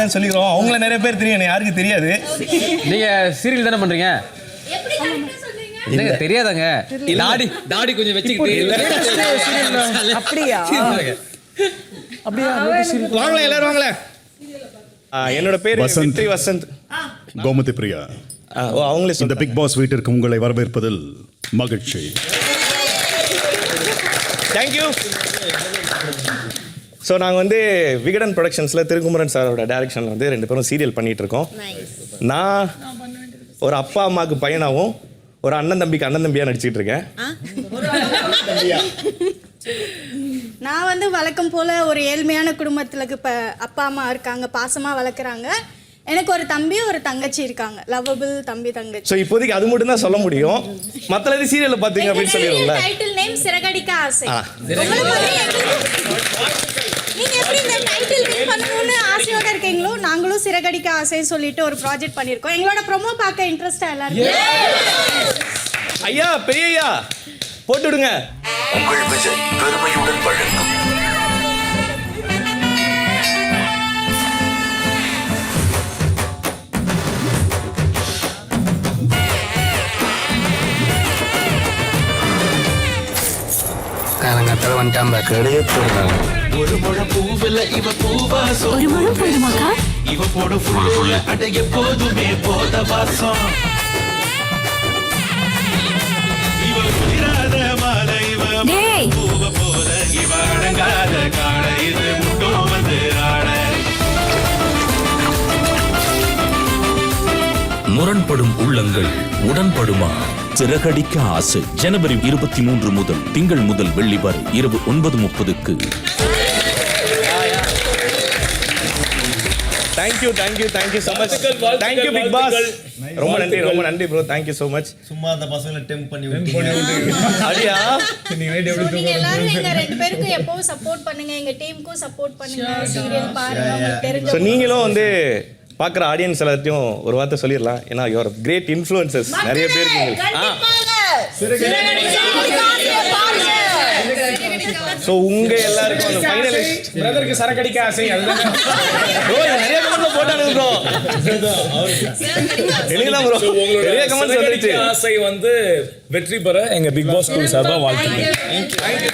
இருக்காங்கன்னு சொல்லிடுறோம். அவங்கள நிறைய பேர் தெரியும், எனக்கு யாருக்கு தெரியாது. நீங்க சீரியல் தானே பண்றீங்க? தெரியாதாங்க? தாடி கொஞ்சம் வச்சுக்கிட்டு அப்படியா? வாங்கலாம் எல்லாரும் வாங்கலாம். என்னோட பேர் வசந்த். வசந்த். கோமதி பிரியா. அவங்களே இந்த பிக் பாஸ் வீட்டிற்கு உங்களை வரவேற்பதில் மகிழ்ச்சி. தேங்க்யூ. ஸோ நாங்கள் வந்து விகடன் ப்ரொடக்ஷன்ஸில் திருக்குமரன் சாரோட டைரக்ஷனில் வந்து 2 பேரும் சீரியல் பண்ணிகிட்டு இருக்கோம். நான் ஒரு அப்பா அம்மாவுக்கு பையனாகவும் ஒரு அண்ணன் தம்பிக்கு அண்ணன் தம்பியாக நடிச்சிட்டு இருக்கேன். நான் வந்து வழக்கம் போல் ஒரு ஏழ்மையான குடும்பத்தில் இப்போ அப்பா அம்மா இருக்காங்க, பாசமாக வளர்க்குறாங்க. எனக்கு ஒரு தம்பி ஒரு தங்கச்சி இருக்காங்க, லவ்வபிள் தம்பி தங்கச்சி. ஸோ இப்போதைக்கு அது மட்டும் தான் சொல்ல முடியும். மற்ற சீரியலில் பார்த்தீங்க அப்படின்னு சொல்லிடும்ல. டைட்டில் நேம் சிறகடிக்க ஆசை. நீங்க எப்படி இந்த டைட்டில் வின் பண்ணணும்னு ஆசையோட இருக்கீங்களோ, நாங்களும் சிறகடிக்க ஆசைன்னு சொல்லிட்டு ஒரு ப்ராஜெக்ட் பண்ணியிருக்கோம். எங்களோட ப்ரோமோ பார்க்க இன்ட்ரெஸ்டா எல்லாரும்? ஐயா பெரிய ஐயா போட்டு விடுங்க. உங்கள் விஜய் பெருமையுடன் வழங்கும் காலங்காத்தால வந்துட்டாம்பா கடையே போடுறாங்க. ஒரு முழம் பூவில இவ பூவாசம், ஒரு முழம் போதுமாக்கா? இவ போட ஃபுல்ல அடைய போதுமே போத வாசம். இவ புதிராத மாலை இவ பூவ போல, இவ அடங்காத காட இது முட்டும் வந்து ஆட. முரண்படும் உள்ளங்கள் உடன்படுமா? சிறகடிக்க ஆசை ஜனவரி 23 முதல் திங்கள் முதல் வெள்ளி வரை இரவு 9:30க்கு. Thank you so much. Thank you big boss. ரொம்ப நன்றி ப்ரோ. Thank you so much. சும்மா அந்த பசங்களை டெம்ப் பண்ணி விட்டீங்க. அடியா நீங்க எல்லாரும் எங்க 2 பேருக்கும் எப்பவும் சப்போர்ட் பண்ணுங்க, எங்க டீமுக்கும் சப்போர்ட் பண்ணுங்க. சீரியல் பாருங்க, உங்களுக்கு தெரிஞ்ச. ஸோ நீங்களும் வந்து பார்க்குற ஆடியன்ஸ் எல்லாத்தையும் ஒரு வார்த்தை சொல்லிடலாம். ஏன்னா யுவர் கிரேட் இன்ஃப்ளூயன்சர்ஸ் நிறைய பேர் இருக்கீங்க. ஸோ உங்க எல்லாருக்கும் அந்த ஃபைனலிஸ்ட் பிரதருக்கு சரக்கடிக்க ஆசை. ப்ரோ நிறைய கமெண்ட்ல போட்டானுங்க ப்ரோ. எழுதலாம் ப்ரோ. நிறைய கமெண்ட்ஸ் வந்துருச்சு. ஆசை வந்து வெற்றி பெற எங்க பிக் பாஸ் குழு சார்பா வாழ்த்துக்கள். தேங்க்யூ